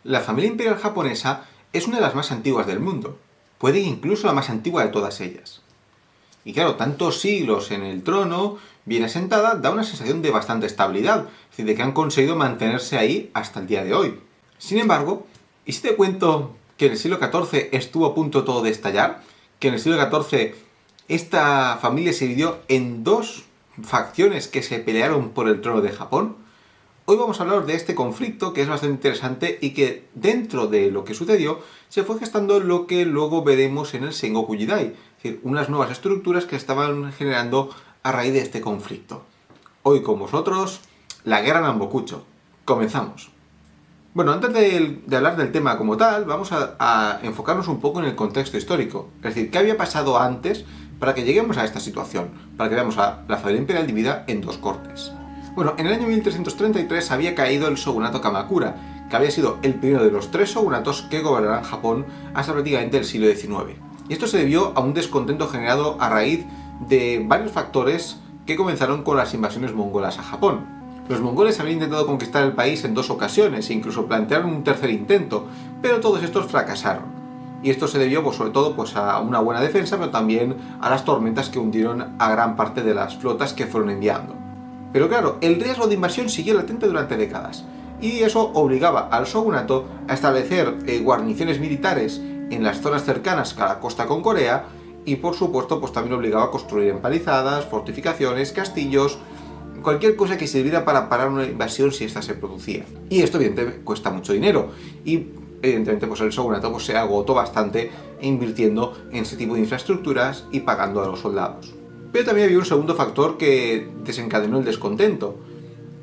La familia imperial japonesa es una de las más antiguas del mundo, puede incluso la más antigua de todas ellas. Y claro, tantos siglos en el trono, bien asentada, da una sensación de bastante estabilidad, es decir, de que han conseguido mantenerse ahí hasta el día de hoy. Sin embargo, ¿y si te cuento que en el siglo XIV estuvo a punto todo de estallar? Que en el siglo XIV esta familia se dividió en dos facciones que se pelearon por el trono de Japón. Hoy vamos a hablar de este conflicto que es bastante interesante y que dentro de lo que sucedió se fue gestando lo que luego veremos en el Sengoku Jidai, es decir, unas nuevas estructuras que estaban generando a raíz de este conflicto. Hoy con vosotros, la guerra Nambokucho. Comenzamos. Bueno, antes de hablar del tema como tal, vamos a enfocarnos un poco en el contexto histórico, es decir, qué había pasado antes para que lleguemos a esta situación, para que veamos a la familia imperial dividida en dos cortes. Bueno, en el año 1333 había caído el shogunato Kamakura, que había sido el primero de los tres shogunatos que gobernaran Japón hasta prácticamente el siglo XIX. Y esto se debió a un descontento generado a raíz de varios factores que comenzaron con las invasiones mongolas a Japón. Los mongoles habían intentado conquistar el país en dos ocasiones e incluso plantearon un tercer intento, pero todos estos fracasaron. Y esto se debió sobre todo a una buena defensa, pero también a las tormentas que hundieron a gran parte de las flotas que fueron enviando. Pero claro, el riesgo de invasión siguió latente durante décadas, y eso obligaba al shogunato a establecer guarniciones militares en las zonas cercanas a la costa con Corea, y por supuesto también obligaba a construir empalizadas, fortificaciones, castillos, cualquier cosa que sirviera para parar una invasión si esta se producía. Y esto evidentemente cuesta mucho dinero, y evidentemente el shogunato se agotó bastante invirtiendo en ese tipo de infraestructuras y pagando a los soldados. Pero también había un segundo factor que desencadenó el descontento,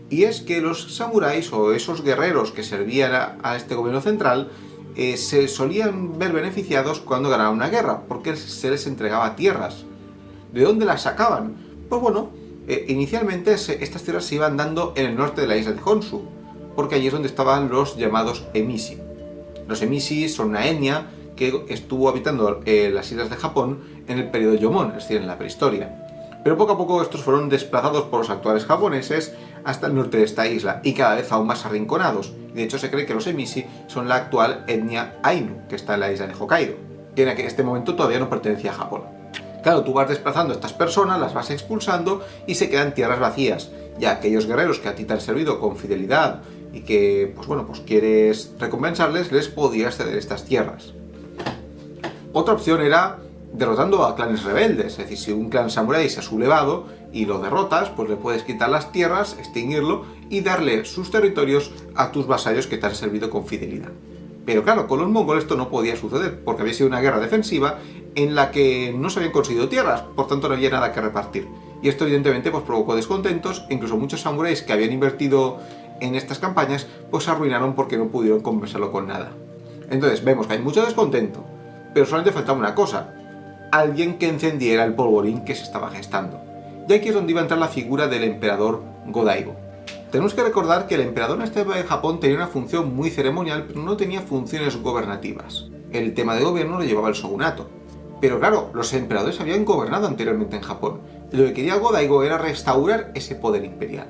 y es que los samuráis o esos guerreros que servían a este gobierno central se solían ver beneficiados cuando ganaban una guerra, porque se les entregaba tierras. ¿De dónde las sacaban? Pues bueno, inicialmente estas tierras se iban dando en el norte de la isla de Honshu, porque allí es donde estaban los llamados emishi. Los emishi son una etnia que estuvo habitando las islas de Japón en el periodo Yomon, es decir, en la prehistoria. Pero poco a poco estos fueron desplazados por los actuales japoneses hasta el norte de esta isla y cada vez aún más arrinconados. De hecho, se cree que los emishi son la actual etnia Ainu, que está en la isla de Hokkaido, que en este momento todavía no pertenecía a Japón. Claro, tú vas desplazando a estas personas, las vas expulsando y se quedan tierras vacías. Ya aquellos guerreros que a ti te han servido con fidelidad y que, quieres recompensarles, les podías ceder estas tierras. Otra opción era derrotando a clanes rebeldes, es decir, si un clan samurái se ha sublevado y lo derrotas, pues le puedes quitar las tierras, extinguirlo y darle sus territorios a tus vasallos que te han servido con fidelidad. Pero claro, con los mongoles esto no podía suceder, porque había sido una guerra defensiva en la que no se habían conseguido tierras, por tanto no había nada que repartir. Y esto evidentemente provocó descontentos, e incluso muchos samuráis que habían invertido en estas campañas, se arruinaron porque no pudieron compensarlo con nada. Entonces vemos que hay mucho descontento, pero solamente faltaba una cosa: alguien que encendiera el polvorín que se estaba gestando. Y aquí es donde iba a entrar la figura del emperador Go-Daigo. Tenemos que recordar que el emperador en esta época de Japón tenía una función muy ceremonial, pero no tenía funciones gobernativas. El tema de gobierno lo llevaba el shogunato. Pero claro, los emperadores habían gobernado anteriormente en Japón, y lo que quería Go-Daigo era restaurar ese poder imperial.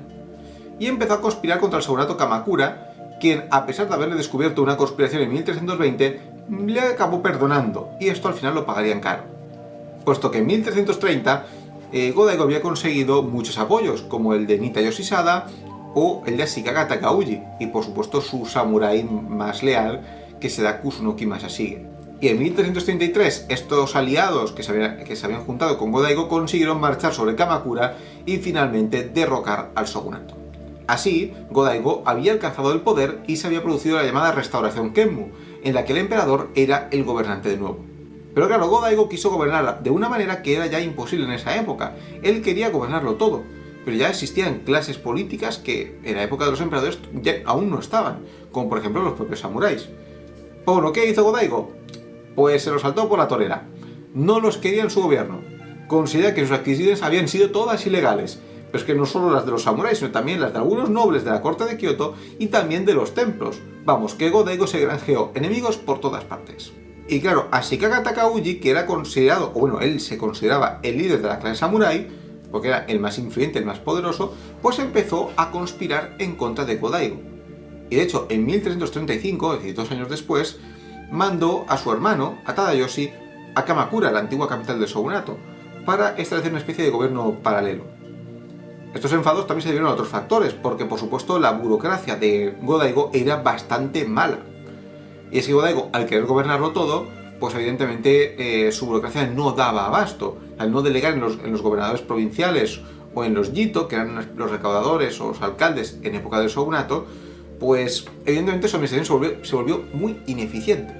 Y empezó a conspirar contra el shogunato Kamakura, quien, a pesar de haberle descubierto una conspiración en 1320, le acabó perdonando, y esto al final lo pagarían caro. Puesto que en 1330 Go-Daigo había conseguido muchos apoyos, como el de Nitta Yoshisada o el de Ashikaga Takauji, y por supuesto su samurái más leal, que será Kusunoki Masashige. Y en 1333 estos aliados que se habían juntado con Go-Daigo consiguieron marchar sobre Kamakura y finalmente derrocar al shogunato. Así, Go-Daigo había alcanzado el poder y se había producido la llamada Restauración Kenmu, en la que el emperador era el gobernante de nuevo. Pero claro, Go-Daigo quiso gobernar de una manera que era ya imposible en esa época. Él quería gobernarlo todo, pero ya existían clases políticas que en la época de los emperadores ya aún no estaban, como por ejemplo los propios samuráis. Bueno, ¿qué hizo Go-Daigo? Pues se los saltó por la torera. No los quería en su gobierno. Considera que sus adquisiciones habían sido todas ilegales, pero es que no solo las de los samuráis, sino también las de algunos nobles de la corte de Kioto y también de los templos. Vamos, que Go-Daigo se granjeó enemigos por todas partes. Y claro, Ashikaga Takauji, que era considerado, él se consideraba el líder de la clan samurái, porque era el más influyente, el más poderoso, pues empezó a conspirar en contra de Go-Daigo. Y de hecho, en 1335, es decir, 2 años después, mandó a su hermano, a Tadayoshi, a Kamakura, la antigua capital del shogunato, para establecer una especie de gobierno paralelo. Estos enfados también se debieron a otros factores, porque por supuesto la burocracia de Go-Daigo era bastante mala. Y es que Go-Daigo, al querer gobernarlo todo, pues evidentemente su burocracia no daba abasto. Al no delegar en los gobernadores provinciales o en los Jito, que eran los recaudadores o los alcaldes en época del shogunato, pues evidentemente su administración se volvió muy ineficiente.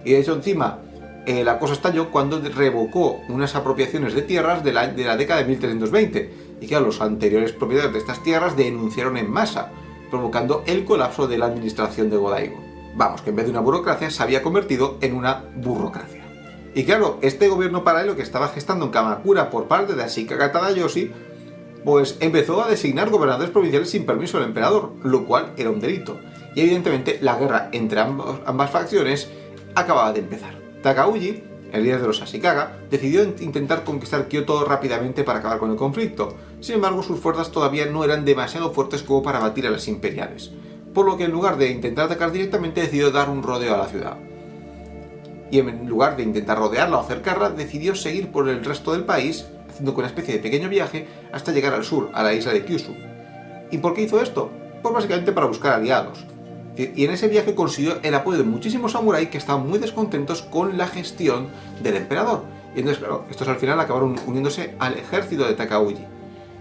Y de hecho encima la cosa estalló cuando revocó unas apropiaciones de tierras de la década de 1320. Y claro, los anteriores propietarios de estas tierras denunciaron en masa, provocando el colapso de la administración de Go-Daigo. Vamos, que en vez de una burocracia se había convertido en una burrocracia. Y claro, este gobierno paralelo que estaba gestando en Kamakura por parte de Ashikaga Tadayoshi, pues empezó a designar gobernadores provinciales sin permiso del emperador, lo cual era un delito. Y evidentemente la guerra entre ambas facciones acababa de empezar. Takauji, el líder de los Ashikaga, decidió intentar conquistar Kioto rápidamente para acabar con el conflicto. Sin embargo, sus fuerzas todavía no eran demasiado fuertes como para batir a las imperiales, por lo que en lugar de intentar atacar directamente decidió dar un rodeo a la ciudad. Y en lugar de intentar rodearla o cercarla, decidió seguir por el resto del país, haciendo una especie de pequeño viaje hasta llegar al sur, a la isla de Kyushu. ¿Y por qué hizo esto? Pues básicamente para buscar aliados. Y en ese viaje consiguió el apoyo de muchísimos samuráis que estaban muy descontentos con la gestión del emperador. Y entonces, claro, estos al final acabaron uniéndose al ejército de Takauji.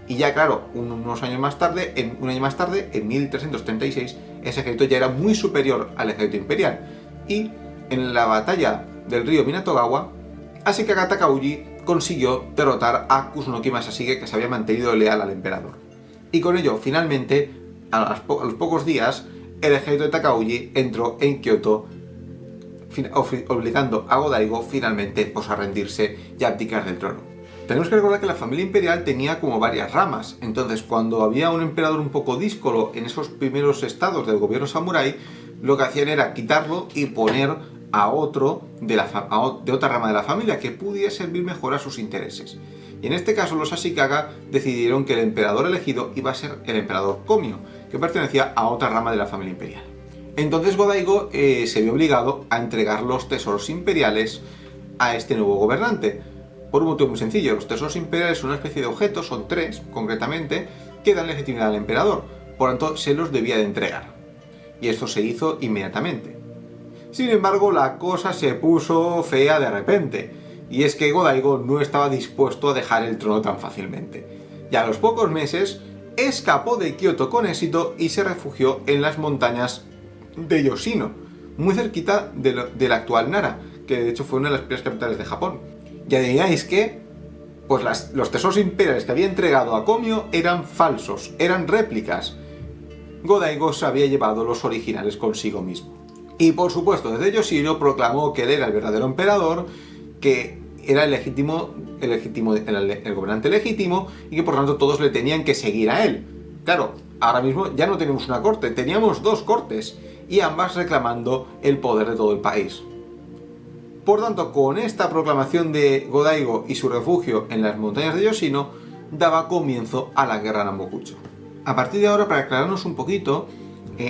Y ya, claro, un año más tarde, en 1336, ese ejército ya era muy superior al ejército imperial. Y en la batalla del río Minatogawa, Ashikaga Takauji consiguió derrotar a Kusunoki Masashige, que se había mantenido leal al emperador. Y con ello, finalmente, a los pocos días, el ejército de Takauji entró en Kioto, obligando a Go-Daigo finalmente pues, a rendirse y a abdicar del trono. Tenemos que recordar que la familia imperial tenía como varias ramas, entonces cuando había un emperador un poco díscolo en esos primeros estados del gobierno samurái, lo que hacían era quitarlo y poner a otro de otra rama de la familia que pudiera servir mejor a sus intereses. Y en este caso los Ashikaga decidieron que el emperador elegido iba a ser el emperador Komio, que pertenecía a otra rama de la familia imperial. Entonces Go-Daigo se vio obligado a entregar los tesoros imperiales a este nuevo gobernante. Por un motivo muy sencillo, los tesoros imperiales son una especie de objetos, son 3 concretamente, que dan legitimidad al emperador, por lo tanto se los debía de entregar. Y esto se hizo inmediatamente. Sin embargo, la cosa se puso fea de repente, y es que Go-Daigo no estaba dispuesto a dejar el trono tan fácilmente. Y a los pocos meses, escapó de Kioto con éxito y se refugió en las montañas de Yoshino, muy cerquita de la actual Nara, que de hecho fue una de las primeras capitales de Japón. Y adivináis que pues los tesoros imperiales que había entregado a Komio eran falsos, eran réplicas. Go-Daigo se había llevado los originales consigo mismo. Y por supuesto, desde Yoshino proclamó que él era el verdadero emperador, que era el gobernante legítimo y que por lo tanto todos le tenían que seguir a él. Claro, ahora mismo ya no tenemos una corte, teníamos 2 cortes y ambas reclamando el poder de todo el país. Por tanto, con esta proclamación de Go-Daigo y su refugio en las montañas de Yoshino, daba comienzo a la guerra Nambokucho. A partir de ahora, para aclararnos un poquito,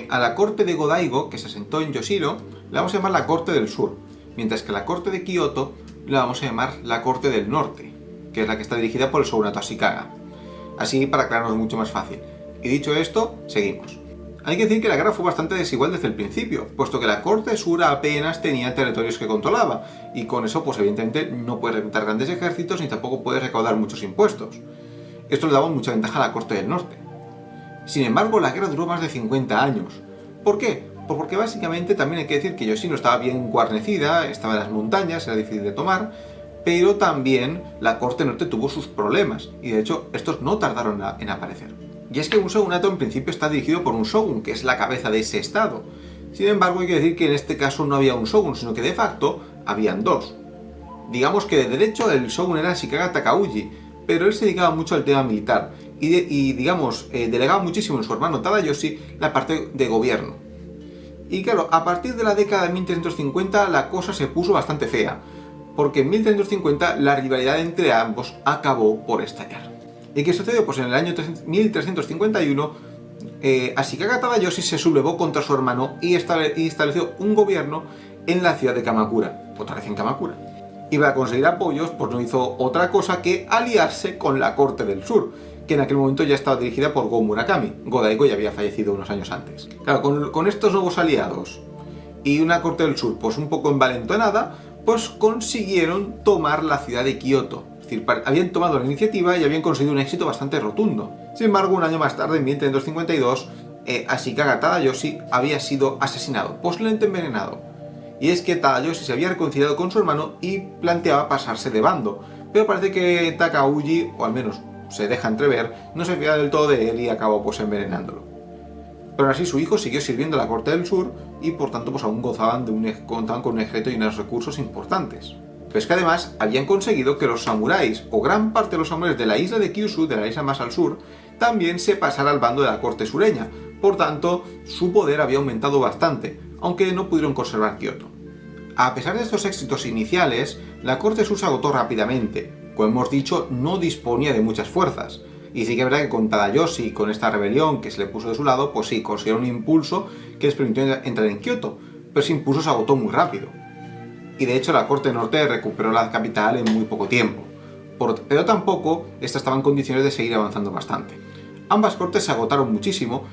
a la corte de Go-Daigo, que se asentó en Yoshino, la vamos a llamar la corte del sur, mientras que la corte de Kioto la vamos a llamar la corte del norte, que es la que está dirigida por el shogunato Ashikaga. Así para aclararnos mucho más fácil. Y dicho esto, seguimos. Hay que decir que la guerra fue bastante desigual desde el principio, puesto que la corte sur apenas tenía territorios que controlaba, y con eso pues evidentemente no puedes reclutar grandes ejércitos ni tampoco puedes recaudar muchos impuestos. Esto le daba mucha ventaja a la corte del norte. Sin embargo, la guerra duró más de 50 años. ¿Por qué? Pues porque básicamente también hay que decir que Yoshino estaba bien guarnecida, estaba en las montañas, era difícil de tomar, pero también la corte norte tuvo sus problemas, y de hecho estos no tardaron en aparecer. Y es que un shogunato en principio está dirigido por un shogun, que es la cabeza de ese estado. Sin embargo, hay que decir que en este caso no había un shogun, sino que de facto habían 2. Digamos que de derecho el shogun era Ashikaga Takauji, pero él se dedicaba mucho al tema militar y delegaba muchísimo en su hermano Tadayoshi la parte de gobierno. Y claro, a partir de la década de 1350 la cosa se puso bastante fea, porque en 1350 la rivalidad entre ambos acabó por estallar. ¿Y qué sucedió? Pues en el año 1351 Ashikaga Tadayoshi se sublevó contra su hermano y estableció un gobierno en la ciudad de Kamakura, otra vez en Kamakura. Y para conseguir apoyos, pues no hizo otra cosa que aliarse con la corte del sur, que en aquel momento ya estaba dirigida por Go Murakami. Go Daigo ya había fallecido unos años antes. Claro, con estos nuevos aliados y una corte del sur pues un poco envalentonada, pues consiguieron tomar la ciudad de Kioto. Es decir, habían tomado la iniciativa y habían conseguido un éxito bastante rotundo. Sin embargo, un año más tarde, en 1352, Ashikaga Tadayoshi había sido asesinado, posiblemente envenenado. Y es que Tadayoshi se había reconciliado con su hermano y planteaba pasarse de bando, pero parece que Takauji, o al menos se deja entrever, no se fía del todo de él y acabó pues envenenándolo. Pero así su hijo siguió sirviendo a la corte del sur y por tanto pues aún contaban con un ejército y unos recursos importantes. Pero es que además habían conseguido que los samuráis, o gran parte de los samuráis de la isla de Kyushu, de la isla más al sur, también se pasara al bando de la corte sureña. Por tanto, su poder había aumentado bastante, aunque no pudieron conservar Kioto. A pesar de estos éxitos iniciales, la corte sur se agotó rápidamente. Como hemos dicho, no disponía de muchas fuerzas. Y sí que es verdad que con Tadayoshi, con esta rebelión que se le puso de su lado, pues sí, consiguieron un impulso que les permitió entrar en Kioto, pero ese impulso se agotó muy rápido. Y de hecho la corte norte recuperó la capital en muy poco tiempo. Pero tampoco esta estaba en condiciones de seguir avanzando bastante. Ambas cortes se agotaron muchísimo,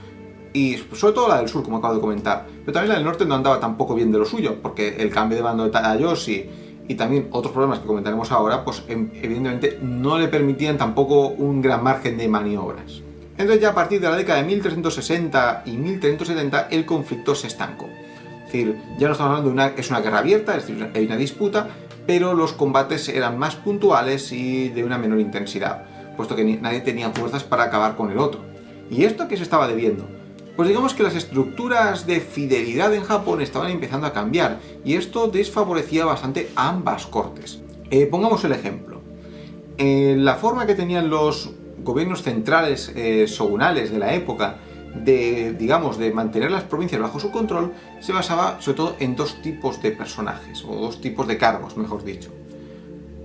y sobre todo la del sur, como acabo de comentar, pero también la del norte no andaba tampoco bien de lo suyo, porque el cambio de bando de Tadayoshi y también otros problemas que comentaremos ahora, pues evidentemente no le permitían tampoco un gran margen de maniobras. Entonces ya a partir de la década de 1360 y 1370 el conflicto se estancó. Es decir, ya no estamos hablando de una guerra abierta, es decir, hay una disputa, pero los combates eran más puntuales y de una menor intensidad, puesto que nadie tenía fuerzas para acabar con el otro. ¿Y esto a qué se estaba debiendo? Pues digamos que las estructuras de fidelidad en Japón estaban empezando a cambiar y esto desfavorecía bastante a ambas cortes. Pongamos el ejemplo. La forma que tenían los gobiernos centrales shogunales de la época de mantener las provincias bajo su control se basaba sobre todo en dos tipos de personajes, o dos tipos de cargos, mejor dicho.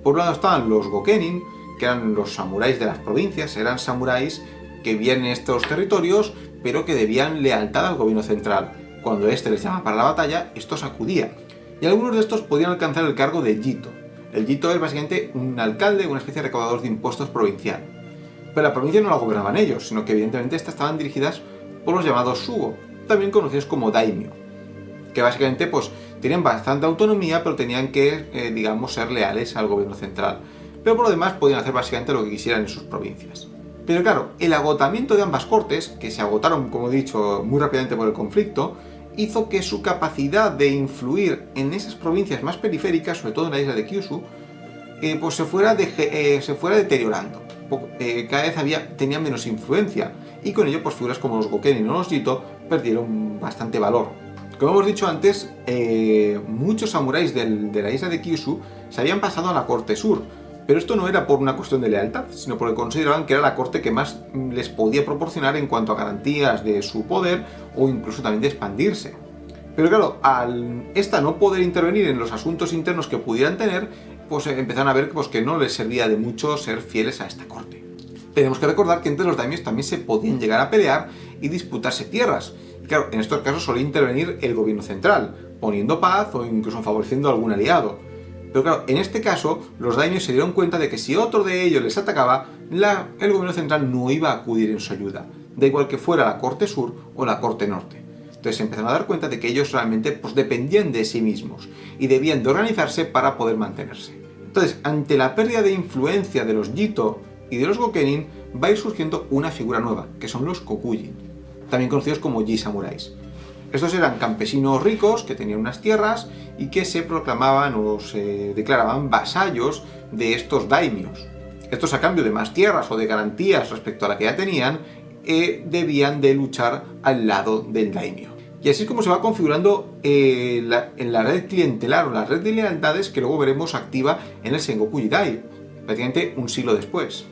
Por un lado estaban los gokenin, que eran los samuráis de las provincias, eran samuráis que vivían en estos territorios, pero que debían lealtad al gobierno central. Cuando éste les llamaba para la batalla, estos acudían. Y algunos de estos podían alcanzar el cargo de jito. El jito es básicamente un alcalde, una especie de recaudador de impuestos provincial. Pero la provincia no la gobernaban ellos, sino que evidentemente estas estaban dirigidas por los llamados shugo, también conocidos como daimyo, que básicamente pues tenían bastante autonomía, pero tenían que, ser leales al gobierno central. Pero por lo demás podían hacer básicamente lo que quisieran en sus provincias. Pero claro, el agotamiento de ambas cortes, que se agotaron, como he dicho, muy rápidamente por el conflicto, hizo que su capacidad de influir en esas provincias más periféricas, sobre todo en la isla de Kyushu, pues se fuera deteriorando. Cada vez tenían menos influencia, y con ello pues figuras como los gokenin o los jito perdieron bastante valor. Como hemos dicho antes, muchos samuráis de la isla de Kyushu se habían pasado a la corte sur. Pero esto no era por una cuestión de lealtad, sino porque consideraban que era la corte que más les podía proporcionar en cuanto a garantías de su poder o incluso también de expandirse. Pero claro, al esta no poder intervenir en los asuntos internos que pudieran tener, pues empezaron a ver pues, que no les servía de mucho ser fieles a esta corte. Tenemos que recordar que entre los daimios también se podían llegar a pelear y disputarse tierras. Y claro, en estos casos solía intervenir el gobierno central, poniendo paz o incluso favoreciendo a algún aliado. Pero claro, en este caso, los daimios se dieron cuenta de que si otro de ellos les atacaba, el gobierno central no iba a acudir en su ayuda, da igual que fuera la corte sur o la corte norte. Entonces se empezaron a dar cuenta de que ellos realmente pues, dependían de sí mismos y debían de organizarse para poder mantenerse. Entonces, ante la pérdida de influencia de los jito y de los gokenin, va a ir surgiendo una figura nueva, que son los kokujin, también conocidos como ji-samuráis. Estos eran campesinos ricos que tenían unas tierras y que se proclamaban o se declaraban vasallos de estos daimios. Estos, a cambio de más tierras o de garantías respecto a la que ya tenían, debían de luchar al lado del daimio. Y así es como se va configurando en la red clientelar o la red de lealtades que luego veremos activa en el Sengoku Jidai, prácticamente un siglo después.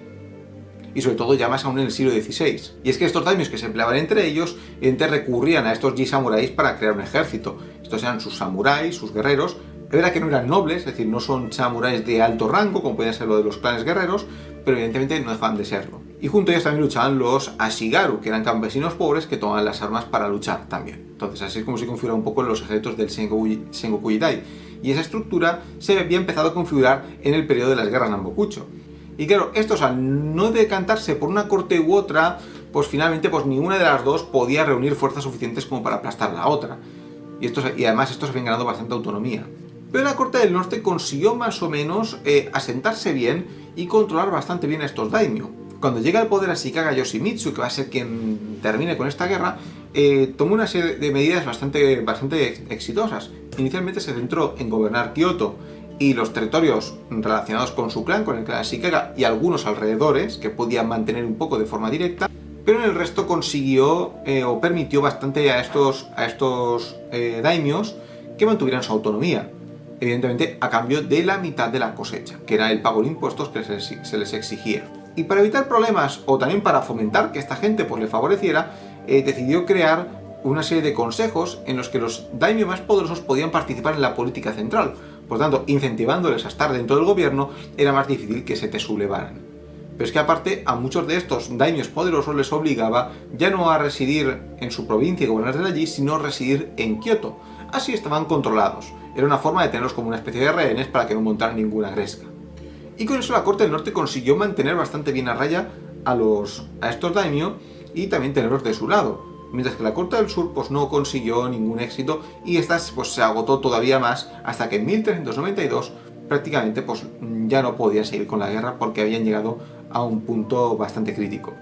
Y sobre todo ya más aún en el siglo XVI. Y es que estos daimios que se empleaban entre ellos, recurrían a estos ji-samuráis para crear un ejército. Estos eran sus samuráis, sus guerreros. Es verdad que no eran nobles, es decir, no son samuráis de alto rango, como podían ser lo de los clanes guerreros, pero evidentemente no dejaban de serlo. Y junto a ellos también luchaban los Ashigaru, que eran campesinos pobres que tomaban las armas para luchar también. Entonces así es como se configura un poco los ejércitos del Sengoku Jidai. Y esa estructura se había empezado a configurar en el periodo de las guerras Nambokucho. Y claro, estos al no decantarse por una corte u otra, pues finalmente pues ninguna de las dos podía reunir fuerzas suficientes como para aplastar a la otra. Y además estos habían ganado bastante autonomía. Pero la corte del norte consiguió más o menos asentarse bien y controlar bastante bien a estos daimyo. Cuando llega al poder Ashikaga Yoshimitsu, que va a ser quien termine con esta guerra, tomó una serie de medidas bastante exitosas. Inicialmente se centró en gobernar Kioto y los territorios relacionados con su clan, con el clan Ashikaga y algunos alrededores, que podían mantener un poco de forma directa, pero en el resto consiguió o permitió bastante a estos daimios que mantuvieran su autonomía, evidentemente a cambio de la mitad de la cosecha, que era el pago de impuestos que se les exigía. Y para evitar problemas, o también para fomentar que esta gente pues le favoreciera, decidió crear una serie de consejos en los que los daimyo más poderosos podían participar en la política central. Por tanto, incentivándoles a estar dentro del gobierno, era más difícil que se te sublevaran. Pero es que aparte, a muchos de estos daimios poderosos les obligaba ya no a residir en su provincia y gobernar desde allí, sino a residir en Kioto. Así estaban controlados. Era una forma de tenerlos como una especie de rehenes para que no montaran ninguna gresca. Y con eso la corte del norte consiguió mantener bastante bien a raya a estos daimyo y también tenerlos de su lado. Mientras que la corte del sur pues no consiguió ningún éxito y esta pues se agotó todavía más hasta que en 1392 prácticamente pues ya no podían seguir con la guerra porque habían llegado a un punto bastante crítico.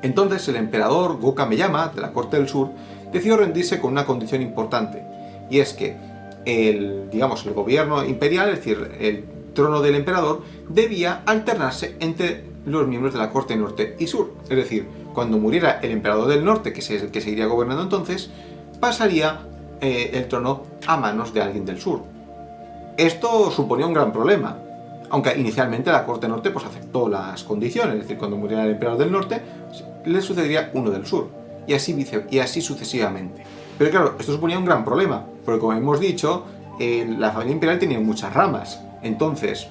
Entonces el emperador Go-Kameyama de la corte del sur decidió rendirse con una condición importante, y es que el gobierno imperial, es decir, el trono del emperador, debía alternarse entre los miembros de la corte norte y sur. Es decir, cuando muriera el emperador del norte, que es el que seguiría gobernando entonces, pasaría el trono a manos de alguien del sur. Esto suponía un gran problema, aunque inicialmente la corte norte pues aceptó las condiciones, es decir, cuando muriera el emperador del norte, le sucedería uno del sur, y así sucesivamente. Pero claro, esto suponía un gran problema, porque como hemos dicho, la familia imperial tenía muchas ramas, entonces,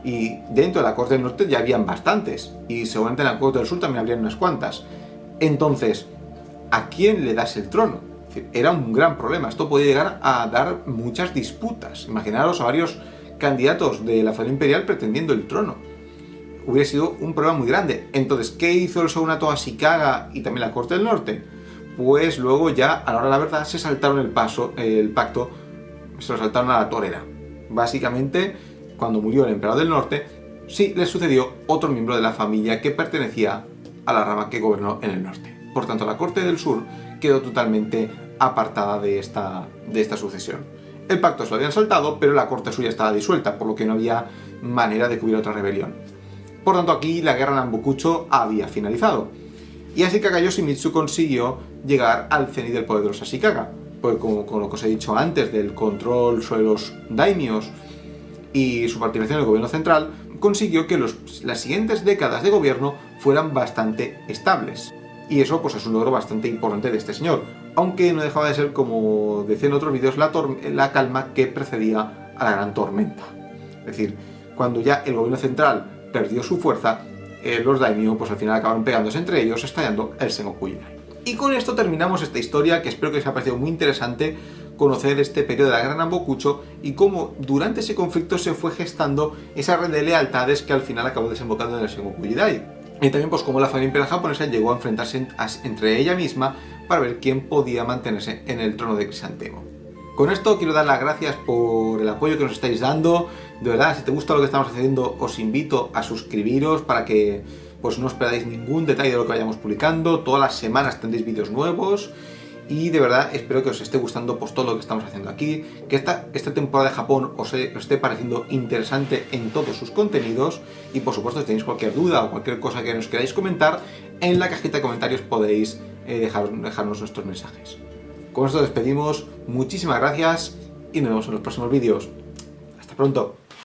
y dentro de la corte del norte ya habían bastantes, y seguramente en la corte del sur también habrían unas cuantas. Entonces, ¿a quién le das el trono? Es decir, era un gran problema, esto podía llegar a dar muchas disputas. Imaginaros a varios candidatos de la familia imperial pretendiendo el trono. Hubiera sido un problema muy grande. Entonces, ¿qué hizo el shogunato Ashikaga y también la corte del norte? Pues luego ya, a la hora de la verdad, se saltaron el pacto, se lo saltaron a la torera. Básicamente, cuando murió el emperador del norte, sí le sucedió otro miembro de la familia que pertenecía a la rama que gobernó en el norte. Por tanto, la corte del sur quedó totalmente apartada de esta sucesión. El pacto se lo habían saltado, pero la corte suya estaba disuelta, por lo que no había manera de que hubiera otra rebelión. Por tanto, aquí la guerra Nambokucho había finalizado. Y Ashikaga Yoshimitsu consiguió llegar al cenit del poder de los Ashikaga, pues como lo que os he dicho antes del control sobre los daimios y su participación en el gobierno central, consiguió que las siguientes décadas de gobierno fueran bastante estables. Y eso pues es un logro bastante importante de este señor, aunque no dejaba de ser, como decía en otros vídeos, la calma que precedía a la gran tormenta. Es decir, cuando ya el gobierno central perdió su fuerza, los daimyo pues al final acabaron pegándose entre ellos, estallando el Sengoku Jidai. Y con esto terminamos esta historia, que espero que os haya parecido muy interesante conocer este periodo de la guerra Nambokucho y cómo durante ese conflicto se fue gestando esa red de lealtades que al final acabó desembocando en el Sengoku Jidai. Y también pues cómo la familia imperial japonesa llegó a enfrentarse entre ella misma para ver quién podía mantenerse en el trono de Crisantemo. Con esto quiero dar las gracias por el apoyo que nos estáis dando. De verdad, si te gusta lo que estamos haciendo, os invito a suscribiros para que pues no os perdáis ningún detalle de lo que vayamos publicando. Todas las semanas tendréis vídeos nuevos. Y de verdad espero que os esté gustando pues todo lo que estamos haciendo aquí, que esta temporada de Japón os esté pareciendo interesante en todos sus contenidos, y por supuesto si tenéis cualquier duda o cualquier cosa que nos queráis comentar, en la cajita de comentarios podéis dejarnos nuestros mensajes. Con esto despedimos, muchísimas gracias y nos vemos en los próximos vídeos. Hasta pronto.